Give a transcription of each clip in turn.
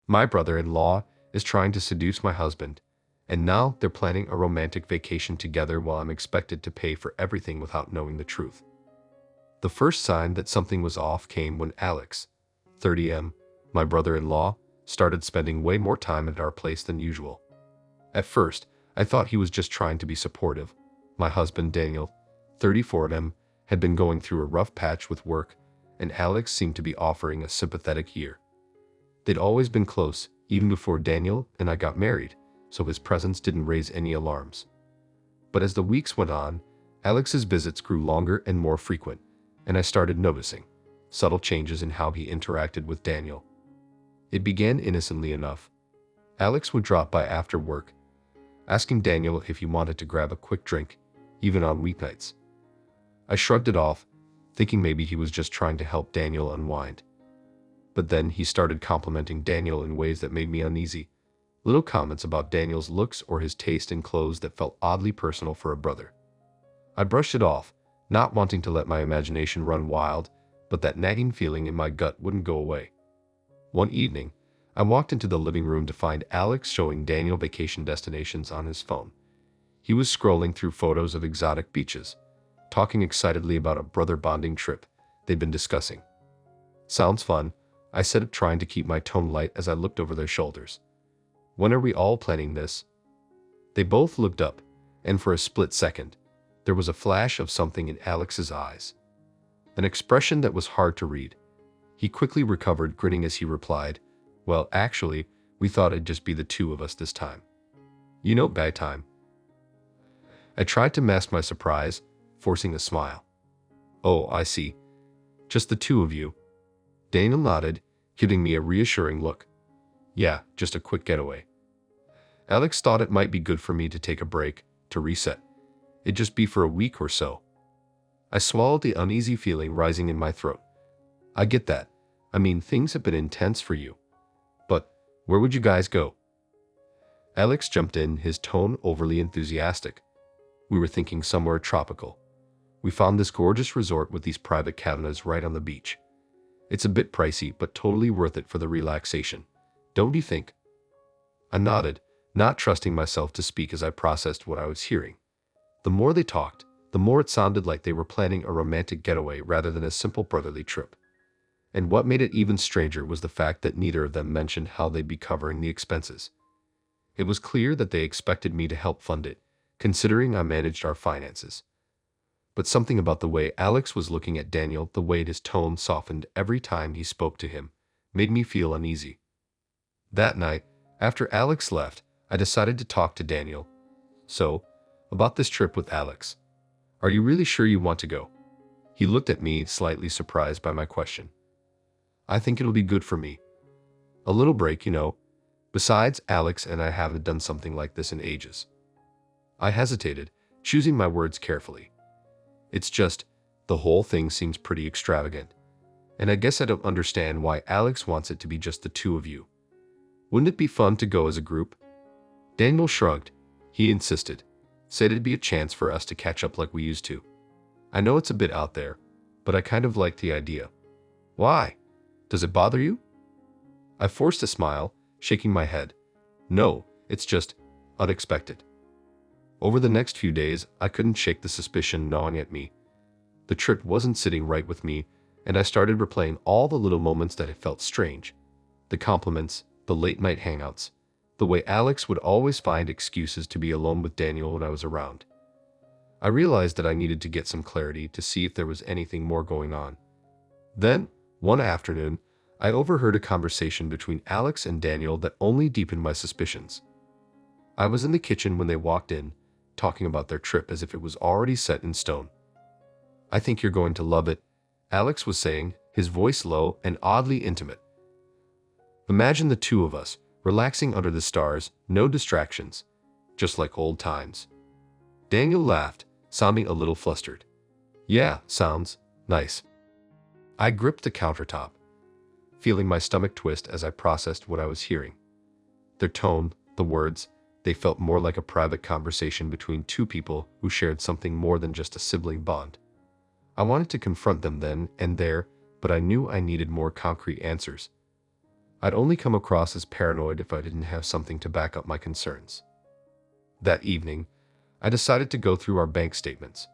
My brother-in-law is trying to seduce my husband, and now they're planning a romantic vacation together while I'm expected to pay for everything without knowing the truth. The first sign that something was off came when Alex, 30M, my brother-in-law, started spending way more time at our place than usual. At first, I thought he was just trying to be supportive. My husband Daniel, 34M, had been going through a rough patch with work, and Alex seemed to be offering a sympathetic ear. They'd always been close, even before Daniel and I got married, so his presence didn't raise any alarms. But as the weeks went on, Alex's visits grew longer and more frequent, and I started noticing subtle changes in how he interacted with Daniel. It began innocently enough. Alex would drop by after work, asking Daniel if he wanted to grab a quick drink, even on weeknights. I shrugged it off, thinking maybe he was just trying to help Daniel unwind. But then he started complimenting Daniel in ways that made me uneasy. Little comments about Daniel's looks or his taste in clothes that felt oddly personal for a brother. I brushed it off, not wanting to let my imagination run wild, but that nagging feeling in my gut wouldn't go away. One evening, I walked into the living room to find Alex showing Daniel vacation destinations on his phone. He was scrolling through photos of exotic beaches, talking excitedly about a brother bonding trip they'd been discussing. Sounds fun, I said, trying to keep my tone light as I looked over their shoulders. When are we all planning this? They both looked up, and for a split second, there was a flash of something in Alex's eyes. An expression that was hard to read. He quickly recovered, grinning as he replied, "Well, actually, we thought it'd just be the two of us this time. You know, bad time." I tried to mask my surprise, forcing a smile. "Oh, I see. Just the two of you." Daniel nodded, giving me a reassuring look. "Yeah, just a quick getaway." Alex thought it might be good for me to take a break, to reset. It'd just be for a week or so. I swallowed the uneasy feeling rising in my throat. "I get that. I mean, things have been intense for you. But where would you guys go?" Alex jumped in, his tone overly enthusiastic. "We were thinking somewhere tropical. We found this gorgeous resort with these private cabanas right on the beach. It's a bit pricey, but totally worth it for the relaxation. Don't you think?" I nodded, not trusting myself to speak as I processed what I was hearing. The more they talked, the more it sounded like they were planning a romantic getaway rather than a simple brotherly trip. And what made it even stranger was the fact that neither of them mentioned how they'd be covering the expenses. It was clear that they expected me to help fund it, considering I managed our finances. But something about the way Alex was looking at Daniel, the way his tone softened every time he spoke to him, made me feel uneasy. That night, after Alex left, I decided to talk to Daniel. "So, about this trip with Alex. Are you really sure you want to go?" He looked at me, slightly surprised by my question. "I think it'll be good for me. A little break, you know. Besides, Alex and I haven't done something like this in ages." I hesitated, choosing my words carefully. It's just, the whole thing seems pretty extravagant. And I guess I don't understand why Alex wants it to be just the two of you. Wouldn't it be fun to go as a group? Daniel shrugged. He insisted. Said it'd be a chance for us to catch up like we used to. I know it's a bit out there, but I kind of like the idea. Why? Does it bother you? I forced a smile, shaking my head. No, it's just unexpected. Over the next few days, I couldn't shake the suspicion gnawing at me. The trip wasn't sitting right with me, and I started replaying all the little moments that had felt strange. The compliments, the late-night hangouts, the way Alex would always find excuses to be alone with Daniel when I was around. I realized that I needed to get some clarity to see if there was anything more going on. Then, one afternoon, I overheard a conversation between Alex and Daniel that only deepened my suspicions. I was in the kitchen when they walked in, talking about their trip as if it was already set in stone. "I think you're going to love it," Alex was saying, his voice low and oddly intimate. "Imagine the two of us, relaxing under the stars, no distractions, just like old times." Daniel laughed, sounding a little flustered. "Yeah, sounds nice." I gripped the countertop, feeling my stomach twist as I processed what I was hearing. Their tone, the words, they felt more like a private conversation between two people who shared something more than just a sibling bond. I wanted to confront them then and there, but I knew I needed more concrete answers. I'd only come across as paranoid if I didn't have something to back up my concerns. That evening, I decided to go through our bank statements.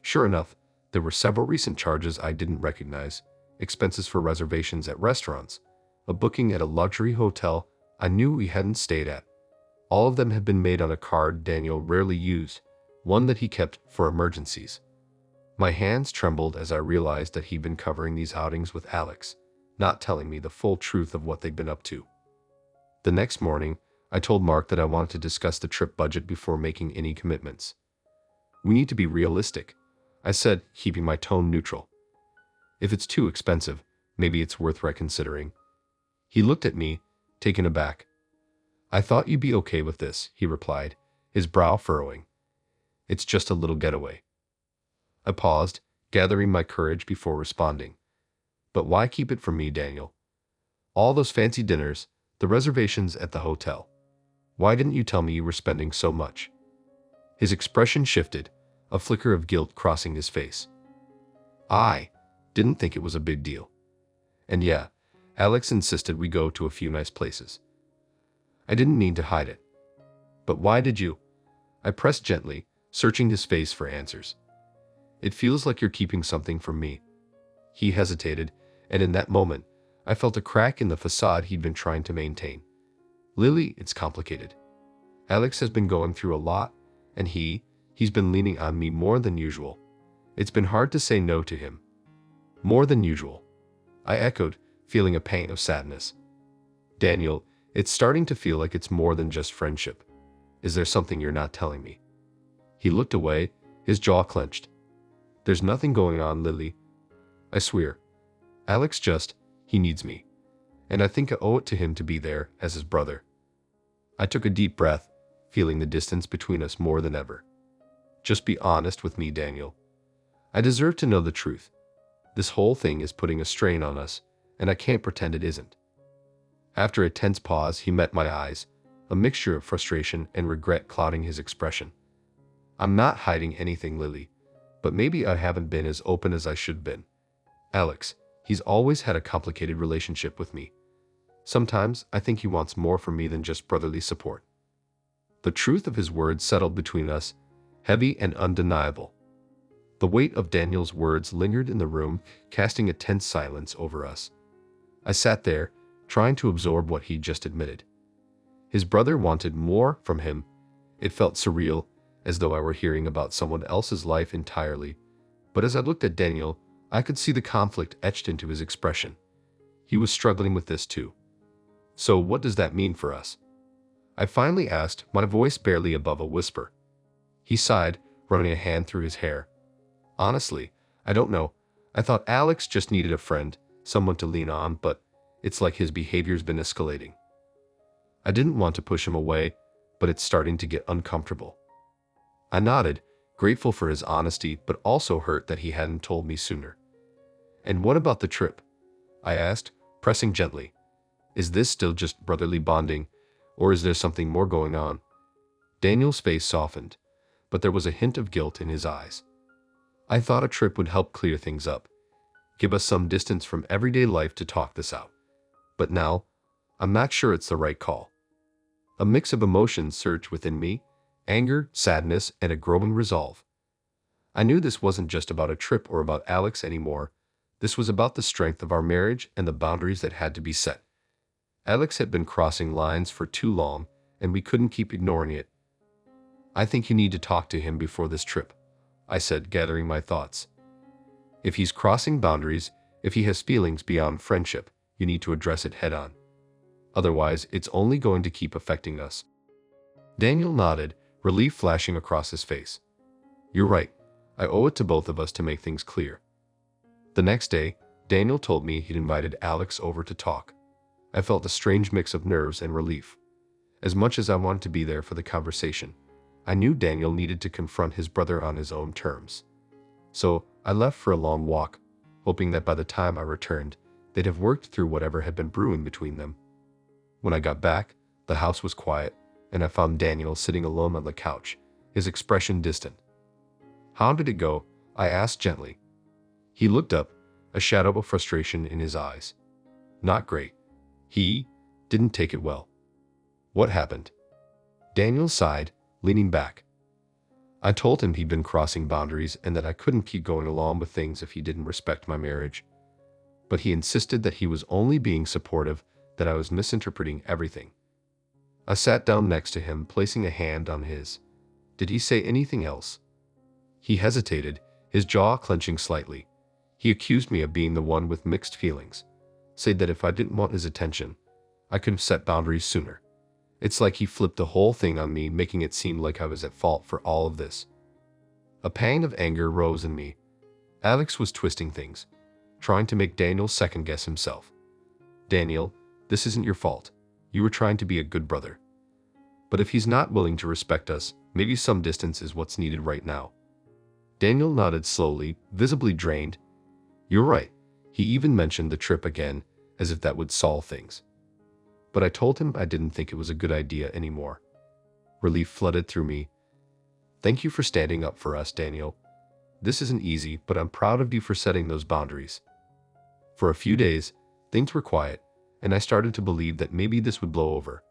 Sure enough, there were several recent charges I didn't recognize: expenses for reservations at restaurants, a booking at a luxury hotel I knew we hadn't stayed at. All of them had been made on a card Daniel rarely used, one that he kept for emergencies. My hands trembled as I realized that he'd been covering these outings with Alex, not telling me the full truth of what they'd been up to. The next morning, I told Mark that I wanted to discuss the trip budget before making any commitments. "We need to be realistic," I said, keeping my tone neutral. "If it's too expensive, maybe it's worth reconsidering." He looked at me, taken aback. "I thought you'd be okay with this," he replied, his brow furrowing. "It's just a little getaway." I paused, gathering my courage before responding. "But why keep it from me, Daniel? All those fancy dinners, the reservations at the hotel. Why didn't you tell me you were spending so much?" His expression shifted, a flicker of guilt crossing his face. "I didn't think it was a big deal. And yeah, Alex insisted we go to a few nice places. I didn't mean to hide it." "But why did you?" I pressed gently, searching his face for answers. "It feels like you're keeping something from me." He hesitated, and in that moment, I felt a crack in the facade he'd been trying to maintain. "Lily, it's complicated. Alex has been going through a lot, and he's been leaning on me more than usual. It's been hard to say no to him." "More than usual," I echoed, feeling a pang of sadness. "Daniel, it's starting to feel like it's more than just friendship. Is there something you're not telling me?" He looked away, his jaw clenched. "There's nothing going on, Lily. I swear. Alex he needs me. And I think I owe it to him to be there as his brother." I took a deep breath, feeling the distance between us more than ever. "Just be honest with me, Daniel. I deserve to know the truth. This whole thing is putting a strain on us, and I can't pretend it isn't." After a tense pause, he met my eyes, a mixture of frustration and regret clouding his expression. "I'm not hiding anything, Lily, but maybe I haven't been as open as I should have been. Alex, he's always had a complicated relationship with me. Sometimes I think he wants more from me than just brotherly support." The truth of his words settled between us, heavy and undeniable. The weight of Daniel's words lingered in the room, casting a tense silence over us. I sat there, trying to absorb what he'd just admitted. His brother wanted more from him. It felt surreal, as though I were hearing about someone else's life entirely. But as I looked at Daniel, I could see the conflict etched into his expression. He was struggling with this too. "So what does that mean for us?" I finally asked, my voice barely above a whisper. He sighed, running a hand through his hair. "Honestly, I don't know. I thought Alex just needed a friend, someone to lean on, but it's like his behavior's been escalating." I didn't want to push him away, but it's starting to get uncomfortable. I nodded, grateful for his honesty, but also hurt that he hadn't told me sooner. "And what about the trip?" I asked, pressing gently. "Is this still just brotherly bonding, or is there something more going on?" Daniel's face softened, but there was a hint of guilt in his eyes. "I thought a trip would help clear things up, give us some distance from everyday life to talk this out. But now, I'm not sure it's the right call." A mix of emotions surged within me: anger, sadness, and a growing resolve. I knew this wasn't just about a trip or about Alex anymore. This was about the strength of our marriage and the boundaries that had to be set. Alex had been crossing lines for too long, and we couldn't keep ignoring it. "I think you need to talk to him before this trip," I said, gathering my thoughts. "If he's crossing boundaries, if he has feelings beyond friendship, you need to address it head on. Otherwise, it's only going to keep affecting us." Daniel nodded, relief flashing across his face. "You're right. I owe it to both of us to make things clear." The next day, Daniel told me he'd invited Alex over to talk. I felt a strange mix of nerves and relief. As much as I wanted to be there for the conversation, I knew Daniel needed to confront his brother on his own terms. So I left for a long walk, hoping that by the time I returned, they'd have worked through whatever had been brewing between them. When I got back, the house was quiet, and I found Daniel sitting alone on the couch, his expression distant. "How did it go?" I asked gently. He looked up, a shadow of frustration in his eyes. "Not great," He didn't take it well. What happened? Daniel sighed, leaning back. I told him he'd been crossing boundaries and that I couldn't keep going along with things if he didn't respect my marriage. But he insisted that he was only being supportive, that I was misinterpreting everything. I sat down next to him, placing a hand on his. Did he say anything else? He hesitated, his jaw clenching slightly. He accused me of being the one with mixed feelings, said that if I didn't want his attention, I could have set boundaries sooner. It's like he flipped the whole thing on me, making it seem like I was at fault for all of this. A pang of anger rose in me. Alex was twisting things, trying to make Daniel second-guess himself. Daniel, this isn't your fault. You were trying to be a good brother. But if he's not willing to respect us, maybe some distance is what's needed right now. Daniel nodded slowly, visibly drained. You're right. He even mentioned the trip again, as if that would solve things. But I told him I didn't think it was a good idea anymore. Relief flooded through me. Thank you for standing up for us, Daniel. This isn't easy, but I'm proud of you for setting those boundaries. For a few days, things were quiet, and I started to believe that maybe this would blow over.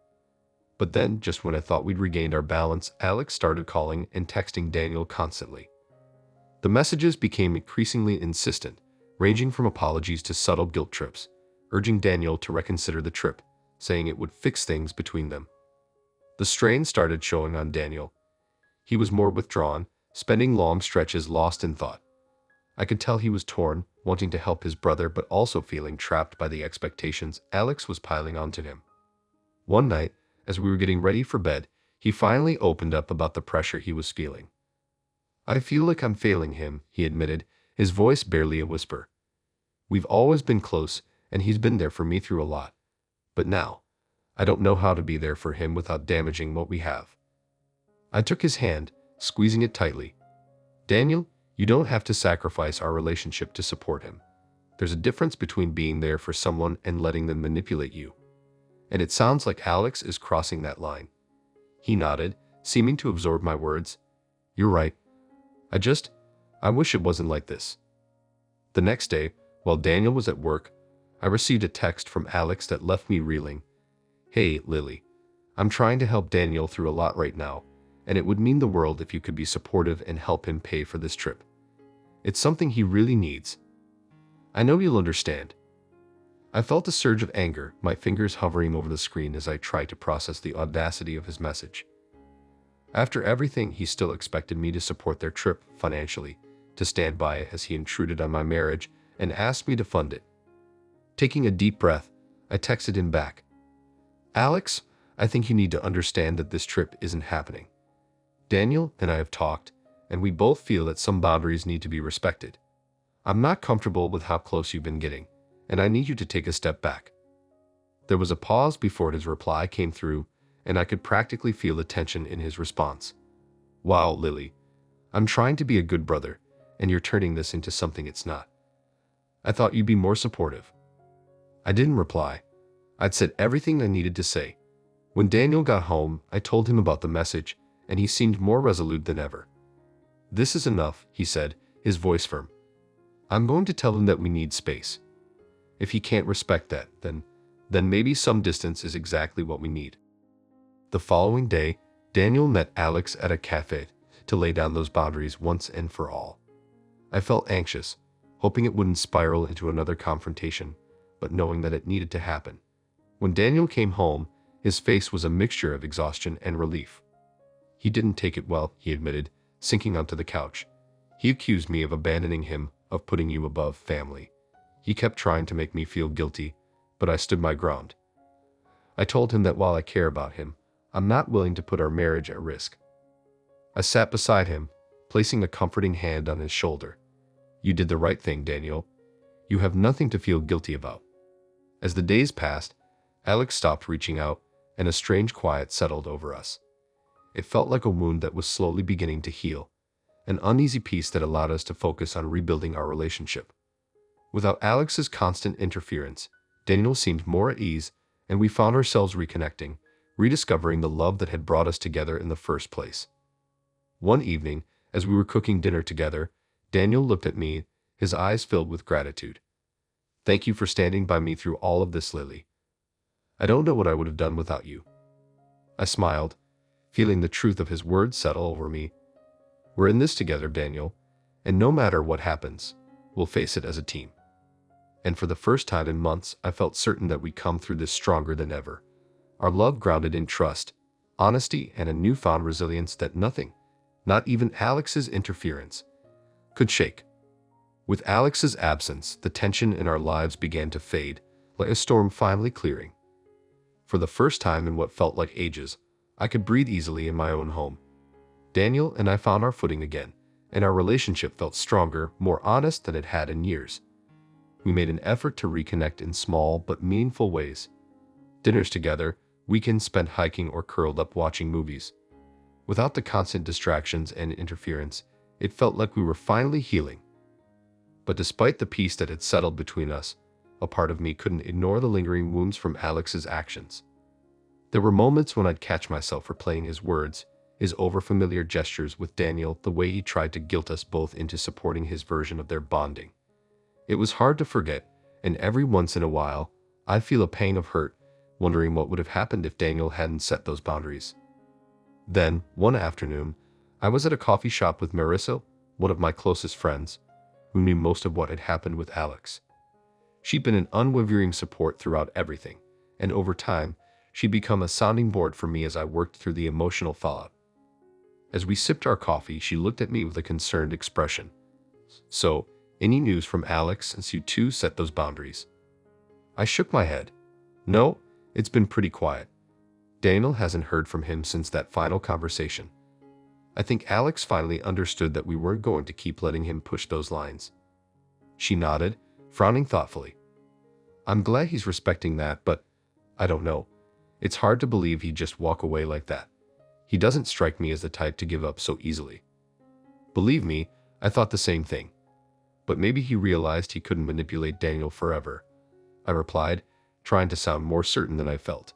But then, just when I thought we'd regained our balance, Alex started calling and texting Daniel constantly. The messages became increasingly insistent, ranging from apologies to subtle guilt trips, urging Daniel to reconsider the trip, saying it would fix things between them. The strain started showing on Daniel. He was more withdrawn, spending long stretches lost in thought. I could tell he was torn, wanting to help his brother but also feeling trapped by the expectations Alex was piling onto him. One night, as we were getting ready for bed, he finally opened up about the pressure he was feeling. I feel like I'm failing him, he admitted, his voice barely a whisper. We've always been close, and he's been there for me through a lot. But now, I don't know how to be there for him without damaging what we have. I took his hand, squeezing it tightly. Daniel, you don't have to sacrifice our relationship to support him. There's a difference between being there for someone and letting them manipulate you. And it sounds like Alex is crossing that line. He nodded, seeming to absorb my words. You're right. I wish it wasn't like this. The next day, while Daniel was at work, I received a text from Alex that left me reeling. Hey, Lily. I'm trying to help Daniel through a lot right now, and it would mean the world if you could be supportive and help him pay for this trip. It's something he really needs. I know you'll understand. I felt a surge of anger, my fingers hovering over the screen as I tried to process the audacity of his message. After everything, he still expected me to support their trip financially, to stand by as he intruded on my marriage and asked me to fund it. Taking a deep breath, I texted him back. Alex, I think you need to understand that this trip isn't happening. Daniel and I have talked, and we both feel that some boundaries need to be respected. I'm not comfortable with how close you've been getting, and I need you to take a step back. There was a pause before his reply came through, and I could practically feel the tension in his response. Wow, Lily, I'm trying to be a good brother, and you're turning this into something it's not. I thought you'd be more supportive. I didn't reply. I'd said everything I needed to say. When Daniel got home, I told him about the message, and he seemed more resolute than ever. This is enough, he said, his voice firm. I'm going to tell him that we need space. If he can't respect that, then maybe some distance is exactly what we need. The following day, Daniel met Alex at a cafe to lay down those boundaries once and for all. I felt anxious, hoping it wouldn't spiral into another confrontation, but knowing that it needed to happen. When Daniel came home, his face was a mixture of exhaustion and relief. He didn't take it well, he admitted, sinking onto the couch. He accused me of abandoning him, of putting you above family. He kept trying to make me feel guilty, but I stood my ground. I told him that while I care about him, I'm not willing to put our marriage at risk. I sat beside him, placing a comforting hand on his shoulder. You did the right thing, Daniel. You have nothing to feel guilty about. As the days passed, Alex stopped reaching out, and a strange quiet settled over us. It felt like a wound that was slowly beginning to heal, an uneasy peace that allowed us to focus on rebuilding our relationship. Without Alex's constant interference, Daniel seemed more at ease, and we found ourselves reconnecting, rediscovering the love that had brought us together in the first place. One evening, as we were cooking dinner together, Daniel looked at me, his eyes filled with gratitude. Thank you for standing by me through all of this, Lily. I don't know what I would have done without you. I smiled, feeling the truth of his words settle over me. We're in this together, Daniel, and no matter what happens, we'll face it as a team. And for the first time in months, I felt certain that we'd come through this stronger than ever. Our love grounded in trust, honesty, and a newfound resilience that nothing, not even Alex's interference, could shake. With Alex's absence, the tension in our lives began to fade, like a storm finally clearing. For the first time in what felt like ages, I could breathe easily in my own home. Daniel and I found our footing again, and our relationship felt stronger, more honest than it had in years. We made an effort to reconnect in small but meaningful ways. Dinners together, weekends spent hiking or curled up watching movies. Without the constant distractions and interference, it felt like we were finally healing. But despite the peace that had settled between us, a part of me couldn't ignore the lingering wounds from Alex's actions. There were moments when I'd catch myself replaying his words, his overfamiliar gestures with Daniel, the way he tried to guilt us both into supporting his version of their bonding. It was hard to forget, and every once in a while, I'd feel a pang of hurt, wondering what would have happened if Daniel hadn't set those boundaries. Then, one afternoon, I was at a coffee shop with Marissa, one of my closest friends, who knew most of what had happened with Alex. She'd been an unwavering support throughout everything, and over time, she'd become a sounding board for me as I worked through the emotional fallout. As we sipped our coffee, she looked at me with a concerned expression. "So, any news from Alex since you two set those boundaries?" I shook my head. "No, it's been pretty quiet. Daniel hasn't heard from him since that final conversation. I think Alex finally understood that we weren't going to keep letting him push those lines." She nodded, frowning thoughtfully. "I'm glad he's respecting that, but I don't know. It's hard to believe he'd just walk away like that. He doesn't strike me as the type to give up so easily." Believe me, I thought the same thing. But maybe he realized he couldn't manipulate Daniel forever, I replied, trying to sound more certain than I felt.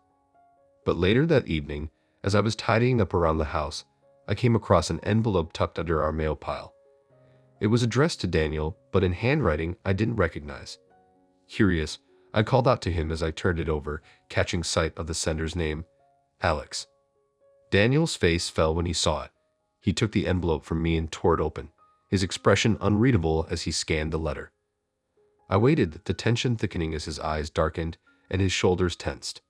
But later that evening, as I was tidying up around the house, I came across an envelope tucked under our mail pile. It was addressed to Daniel, but in handwriting I didn't recognize. Curious, I called out to him as I turned it over, catching sight of the sender's name, Alex. Daniel's face fell when he saw it. He took the envelope from me and tore it open, his expression unreadable as he scanned the letter. I waited, the tension thickening as his eyes darkened and his shoulders tensed.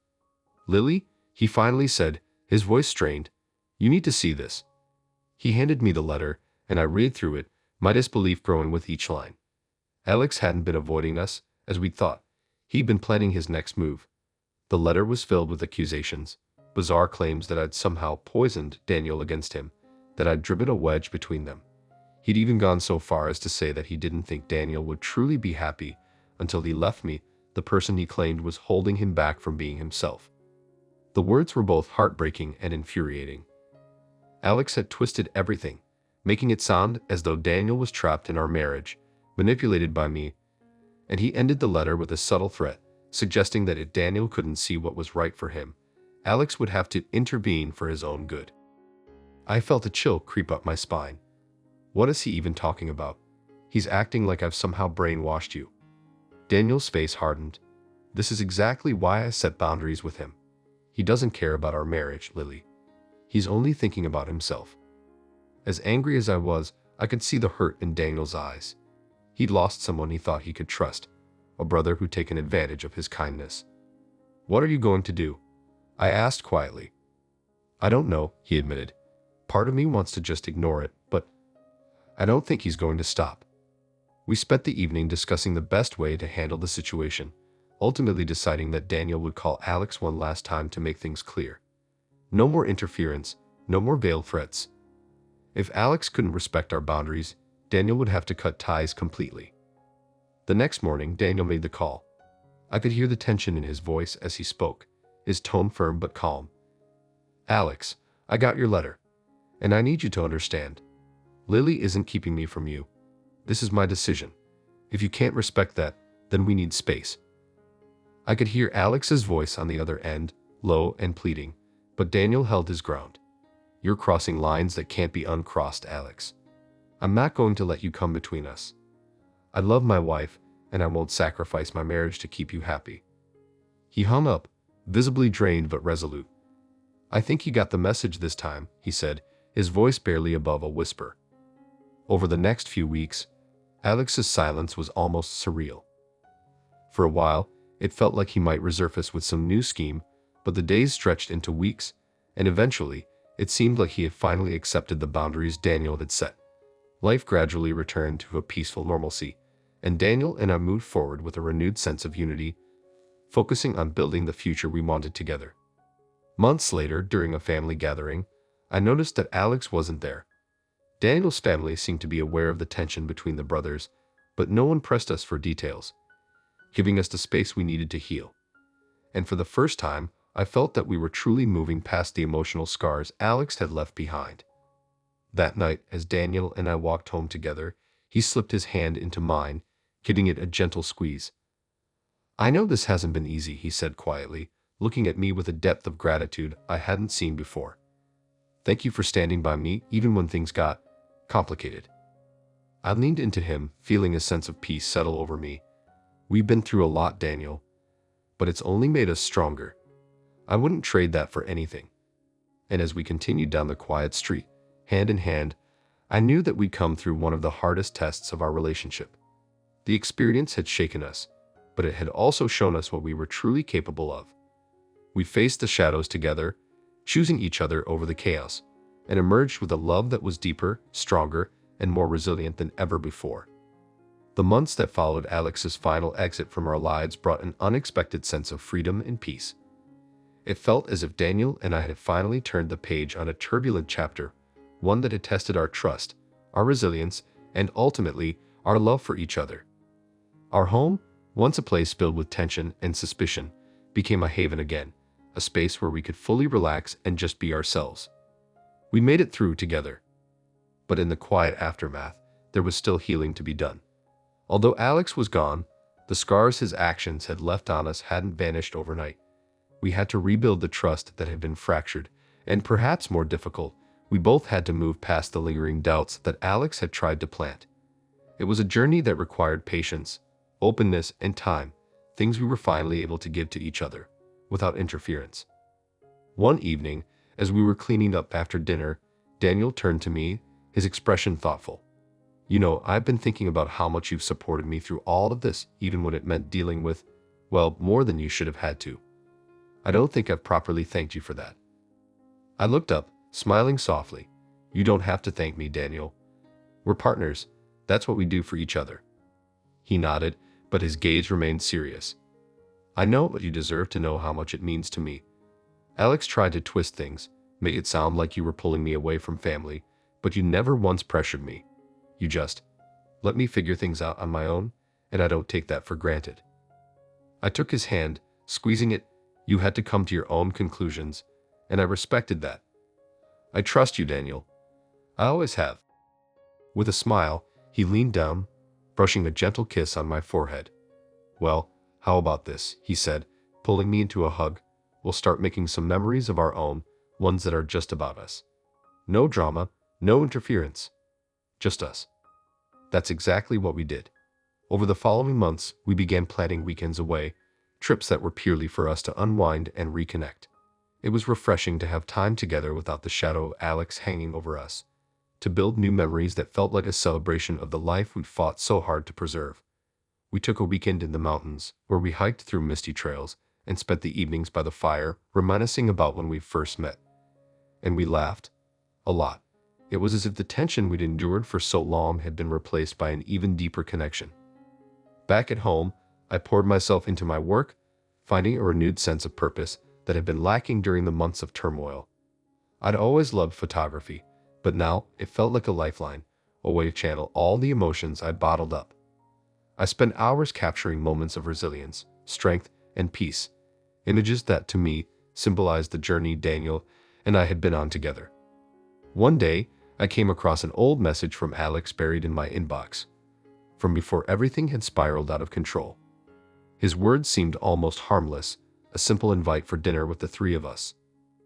"Lily," he finally said, his voice strained, "you need to see this." He handed me the letter, and I read through it, my disbelief growing with each line. Alex hadn't been avoiding us, as we'd thought. He'd been planning his next move. The letter was filled with accusations, bizarre claims that I'd somehow poisoned Daniel against him, that I'd driven a wedge between them. He'd even gone so far as to say that he didn't think Daniel would truly be happy until he left me, the person he claimed was holding him back from being himself. The words were both heartbreaking and infuriating. Alex had twisted everything, making it sound as though Daniel was trapped in our marriage, manipulated by me, and he ended the letter with a subtle threat, suggesting that if Daniel couldn't see what was right for him, Alex would have to intervene for his own good. I felt a chill creep up my spine. What is he even talking about? He's acting like I've somehow brainwashed you. Daniel's face hardened. This is exactly why I set boundaries with him. He doesn't care about our marriage, Lily. He's only thinking about himself. As angry as I was, I could see the hurt in Daniel's eyes. He'd lost someone he thought he could trust, a brother who'd taken advantage of his kindness. "What are you going to do?" I asked quietly. "I don't know," he admitted. "Part of me wants to just ignore it, but I don't think he's going to stop." We spent the evening discussing the best way to handle the situation, ultimately deciding that Daniel would call Alex one last time to make things clear. No more interference, no more veiled threats. If Alex couldn't respect our boundaries, Daniel would have to cut ties completely. The next morning, Daniel made the call. I could hear the tension in his voice as he spoke, his tone firm but calm. "Alex, I got your letter, and I need you to understand. Lily isn't keeping me from you. This is my decision. If you can't respect that, then we need space." I could hear Alex's voice on the other end, low and pleading, but Daniel held his ground. "You're crossing lines that can't be uncrossed, Alex. I'm not going to let you come between us. I love my wife, and I won't sacrifice my marriage to keep you happy." He hung up, visibly drained but resolute. "I think he got the message this time," he said, his voice barely above a whisper. Over the next few weeks, Alex's silence was almost surreal. For a while, it felt like he might resurface with some new scheme, but the days stretched into weeks, and eventually, it seemed like he had finally accepted the boundaries Daniel had set. Life gradually returned to a peaceful normalcy, and Daniel and I moved forward with a renewed sense of unity, focusing on building the future we wanted together. Months later, during a family gathering, I noticed that Alex wasn't there. Daniel's family seemed to be aware of the tension between the brothers, but no one pressed us for details, giving us the space we needed to heal. And for the first time, I felt that we were truly moving past the emotional scars Alex had left behind. That night, as Daniel and I walked home together, he slipped his hand into mine, giving it a gentle squeeze. "I know this hasn't been easy," he said quietly, looking at me with a depth of gratitude I hadn't seen before. "Thank you for standing by me even when things got complicated." I leaned into him, feeling a sense of peace settle over me. "We've been through a lot, Daniel, but it's only made us stronger. I wouldn't trade that for anything." And as we continued down the quiet street, hand in hand, I knew that we'd come through one of the hardest tests of our relationship. The experience had shaken us, but it had also shown us what we were truly capable of. We faced the shadows together, choosing each other over the chaos, and emerged with a love that was deeper, stronger, and more resilient than ever before. The months that followed Alex's final exit from our lives brought an unexpected sense of freedom and peace. It felt as if Daniel and I had finally turned the page on a turbulent chapter, one that had tested our trust, our resilience, and ultimately, our love for each other. Our home, once a place filled with tension and suspicion, became a haven again, a space where we could fully relax and just be ourselves. We made it through together. But in the quiet aftermath, there was still healing to be done. Although Alex was gone, the scars his actions had left on us hadn't vanished overnight. We had to rebuild the trust that had been fractured, and perhaps more difficult, we both had to move past the lingering doubts that Alex had tried to plant. It was a journey that required patience, openness, and time, things we were finally able to give to each other, without interference. One evening, as we were cleaning up after dinner, Daniel turned to me, his expression thoughtful. "You know, I've been thinking about how much you've supported me through all of this, even when it meant dealing with, well, more than you should have had to. I don't think I've properly thanked you for that." I looked up, smiling softly. "You don't have to thank me, Daniel. We're partners. That's what we do for each other." He nodded, but his gaze remained serious. "I know, but you deserve to know how much it means to me. Alex tried to twist things, make it sound like you were pulling me away from family, but you never once pressured me. You just let me figure things out on my own, and I don't take that for granted." I took his hand, squeezing it. "You had to come to your own conclusions, and I respected that. I trust you, Daniel. I always have." With a smile, he leaned down, brushing a gentle kiss on my forehead. "Well, how about this?" he said, pulling me into a hug. "We'll start making some memories of our own, ones that are just about us. No drama, no interference. Just us." That's exactly what we did. Over the following months, we began planning weekends away, trips that were purely for us to unwind and reconnect. It was refreshing to have time together without the shadow of Alex hanging over us, to build new memories that felt like a celebration of the life we'd fought so hard to preserve. We took a weekend in the mountains, where we hiked through misty trails and spent the evenings by the fire, reminiscing about when we first met. And we laughed. A lot. It was as if the tension we'd endured for so long had been replaced by an even deeper connection. Back at home, I poured myself into my work, finding a renewed sense of purpose that had been lacking during the months of turmoil. I'd always loved photography, but now it felt like a lifeline, a way to channel all the emotions I'd bottled up. I spent hours capturing moments of resilience, strength, and peace, images that, to me, symbolized the journey Daniel and I had been on together. One day, I came across an old message from Alex buried in my inbox, from before everything had spiraled out of control. His words seemed almost harmless, a simple invite for dinner with the three of us.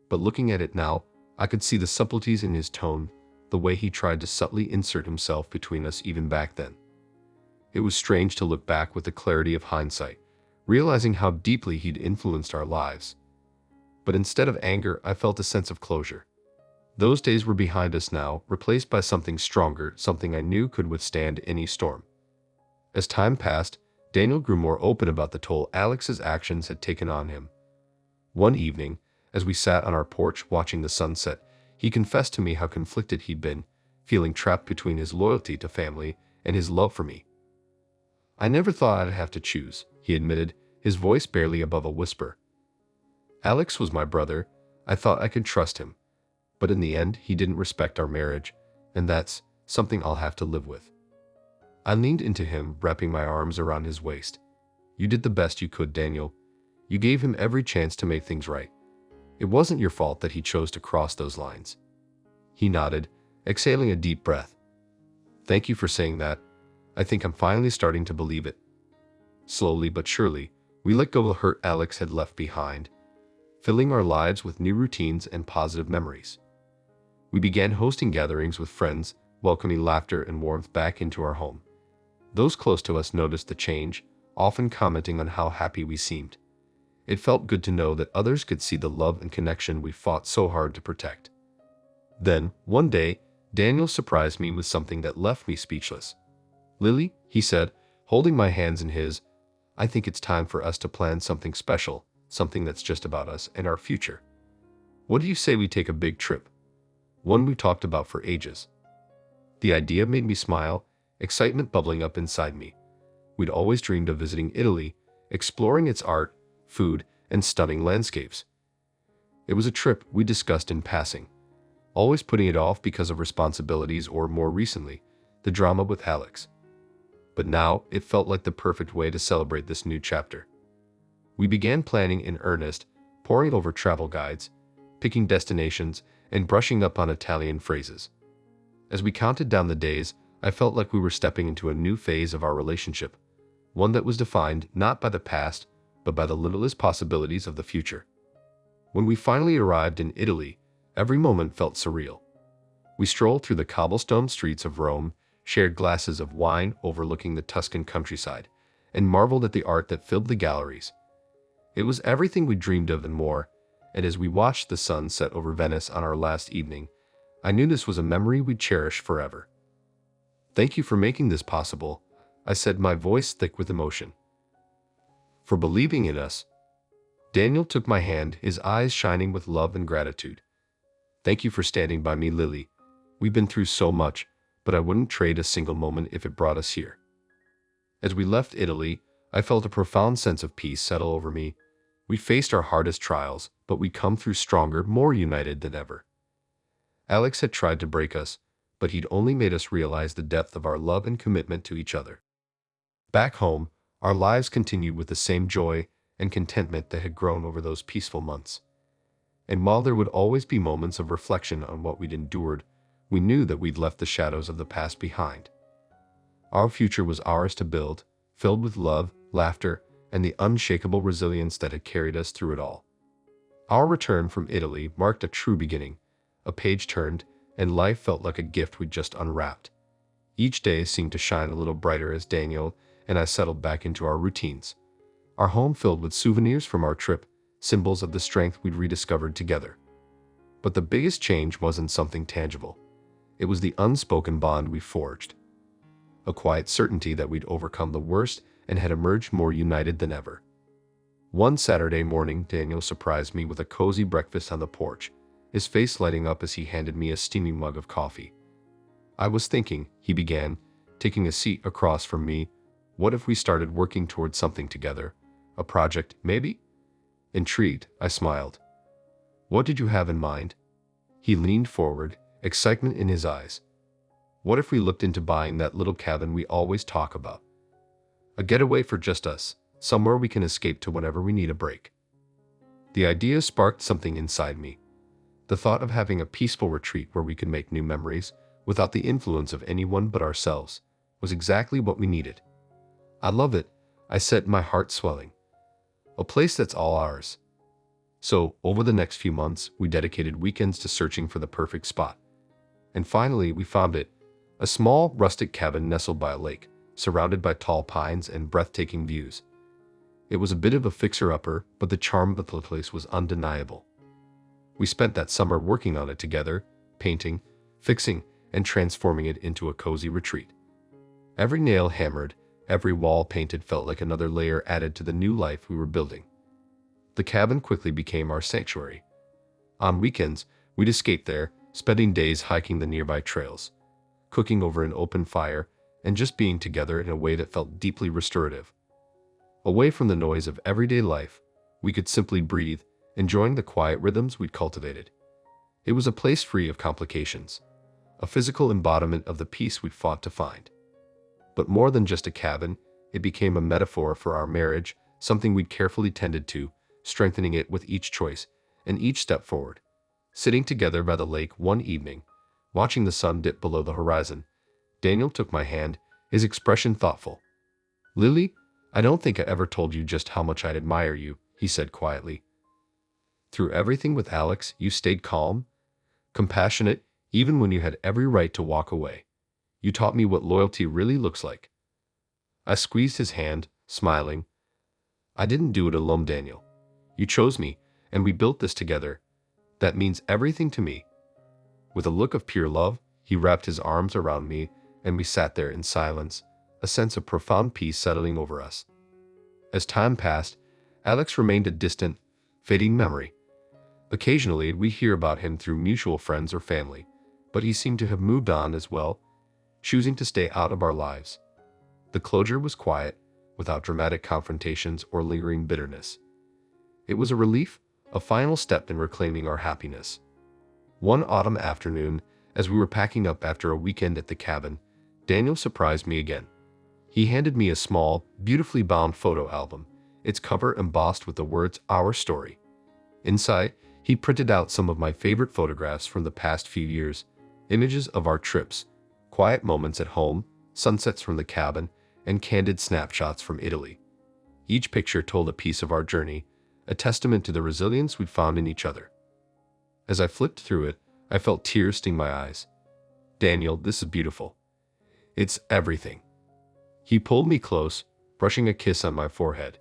But looking at it now, I could see the subtleties in his tone, the way he tried to subtly insert himself between us even back then. It was strange to look back with the clarity of hindsight, realizing how deeply he'd influenced our lives. But instead of anger, I felt a sense of closure. Those days were behind us now, replaced by something stronger, something I knew could withstand any storm. As time passed, Daniel grew more open about the toll Alex's actions had taken on him. One evening, as we sat on our porch watching the sunset, he confessed to me how conflicted he'd been, feeling trapped between his loyalty to family and his love for me. "I never thought I'd have to choose," he admitted, his voice barely above a whisper. "Alex was my brother. I thought I could trust him. But in the end, he didn't respect our marriage, and that's something I'll have to live with." I leaned into him, wrapping my arms around his waist. "You did the best you could, Daniel. You gave him every chance to make things right. It wasn't your fault that he chose to cross those lines." He nodded, exhaling a deep breath. "Thank you for saying that. I think I'm finally starting to believe it." Slowly but surely, we let go of the hurt Alex had left behind, filling our lives with new routines and positive memories. We began hosting gatherings with friends, welcoming laughter and warmth back into our home. Those close to us noticed the change, often commenting on how happy we seemed. It felt good to know that others could see the love and connection we fought so hard to protect. Then, one day, Daniel surprised me with something that left me speechless. "Lily," he said, holding my hands in his, "I think it's time for us to plan something special, something that's just about us and our future. What do you say we take a big trip? One we talked about for ages." The idea made me smile, excitement bubbling up inside me. We'd always dreamed of visiting Italy, exploring its art, food, and stunning landscapes. It was a trip we discussed in passing, always putting it off because of responsibilities or, more recently, the drama with Alex. But now it felt like the perfect way to celebrate this new chapter. We began planning in earnest, poring over travel guides, picking destinations, and brushing up on Italian phrases. As we counted down the days, I felt like we were stepping into a new phase of our relationship, one that was defined not by the past, but by the limitless possibilities of the future. When we finally arrived in Italy, every moment felt surreal. We strolled through the cobblestone streets of Rome, shared glasses of wine overlooking the Tuscan countryside, and marveled at the art that filled the galleries. It was everything we dreamed of and more, and as we watched the sun set over Venice on our last evening, I knew this was a memory we'd cherish forever. "Thank you for making this possible," I said, my voice thick with emotion. "For believing in us." Daniel took my hand, his eyes shining with love and gratitude. "Thank you for standing by me, Lily. We've been through so much, but I wouldn't trade a single moment if it brought us here." As we left Italy, I felt a profound sense of peace settle over me. We faced our hardest trials, but we'd come through stronger, more united than ever. Alex had tried to break us, but he'd only made us realize the depth of our love and commitment to each other. Back home, our lives continued with the same joy and contentment that had grown over those peaceful months. And while there would always be moments of reflection on what we'd endured, we knew that we'd left the shadows of the past behind. Our future was ours to build, filled with love, laughter, and the unshakable resilience that had carried us through it all. Our return from Italy marked a true beginning, a page turned, and life felt like a gift we'd just unwrapped. Each day seemed to shine a little brighter as Daniel and I settled back into our routines. Our home filled with souvenirs from our trip, symbols of the strength we'd rediscovered together. But the biggest change wasn't something tangible. It was the unspoken bond we forged. A quiet certainty that we'd overcome the worst and had emerged more united than ever. One Saturday morning, Daniel surprised me with a cozy breakfast on the porch, his face lighting up as he handed me a steaming mug of coffee. "I was thinking," he began, taking a seat across from me, "what if we started working towards something together? A project, maybe?" Intrigued, I smiled. "What did you have in mind?" He leaned forward, excitement in his eyes. "What if we looked into buying that little cabin we always talk about? A getaway for just us, somewhere we can escape to whenever we need a break." The idea sparked something inside me. The thought of having a peaceful retreat where we could make new memories, without the influence of anyone but ourselves, was exactly what we needed. "I love it," I said, my heart swelling. "A place that's all ours." So, over the next few months, we dedicated weekends to searching for the perfect spot. And finally, we found it, a small, rustic cabin nestled by a lake, surrounded by tall pines and breathtaking views. It was a bit of a fixer-upper, but the charm of the place was undeniable. We spent that summer working on it together, painting, fixing, and transforming it into a cozy retreat. Every nail hammered, every wall painted felt like another layer added to the new life we were building. The cabin quickly became our sanctuary. On weekends, we'd escape there, spending days hiking the nearby trails, cooking over an open fire, and just being together in a way that felt deeply restorative. Away from the noise of everyday life, we could simply breathe, enjoying the quiet rhythms we'd cultivated. It was a place free of complications, a physical embodiment of the peace we'd fought to find. But more than just a cabin, it became a metaphor for our marriage, something we'd carefully tended to, strengthening it with each choice and each step forward. Sitting together by the lake one evening, watching the sun dip below the horizon, Daniel took my hand, his expression thoughtful. "Lily, I don't think I ever told you just how much I admire you," he said quietly. "Through everything with Alex, you stayed calm, compassionate, even when you had every right to walk away. You taught me what loyalty really looks like." I squeezed his hand, smiling. "I didn't do it alone, Daniel. You chose me, and we built this together. That means everything to me." With a look of pure love, he wrapped his arms around me, and we sat there in silence, a sense of profound peace settling over us. As time passed, Alex remained a distant, fading memory. Occasionally, we hear about him through mutual friends or family, but he seemed to have moved on as well, choosing to stay out of our lives. The closure was quiet, without dramatic confrontations or lingering bitterness. It was a relief, a final step in reclaiming our happiness. One autumn afternoon, as we were packing up after a weekend at the cabin, Daniel surprised me again. He handed me a small, beautifully bound photo album, its cover embossed with the words "Our Story." Inside, he printed out some of my favorite photographs from the past few years, images of our trips, quiet moments at home, sunsets from the cabin, and candid snapshots from Italy. Each picture told a piece of our journey, a testament to the resilience we'd found in each other. As I flipped through it, I felt tears sting my eyes. "Daniel, this is beautiful. It's everything." He pulled me close, brushing a kiss on my forehead.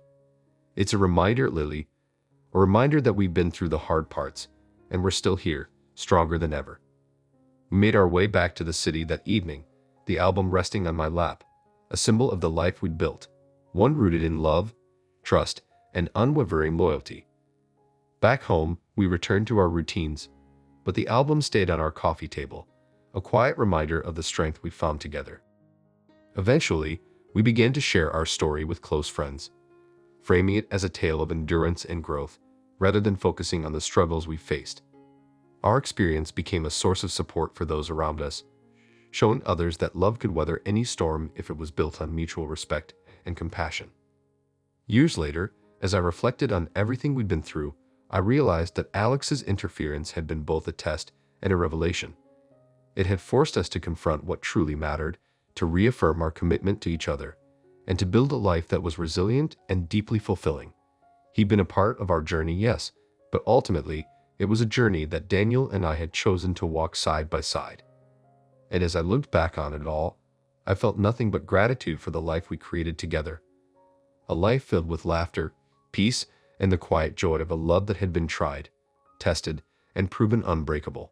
"It's a reminder, Lily, a reminder that we've been through the hard parts, and we're still here, stronger than ever." We made our way back to the city that evening, the album resting on my lap, a symbol of the life we'd built, one rooted in love, trust, and unwavering loyalty. Back home, we returned to our routines, but the album stayed on our coffee table, a quiet reminder of the strength we found together. Eventually, we began to share our story with close friends, framing it as a tale of endurance and growth, rather than focusing on the struggles we faced. Our experience became a source of support for those around us, showing others that love could weather any storm if it was built on mutual respect and compassion. Years later, as I reflected on everything we'd been through, I realized that Alex's interference had been both a test and a revelation. It had forced us to confront what truly mattered, to reaffirm our commitment to each other, and to build a life that was resilient and deeply fulfilling. He'd been a part of our journey, yes, but ultimately, it was a journey that Daniel and I had chosen to walk side by side. And as I looked back on it all, I felt nothing but gratitude for the life we created together. A life filled with laughter, peace, and the quiet joy of a love that had been tried, tested, and proven unbreakable.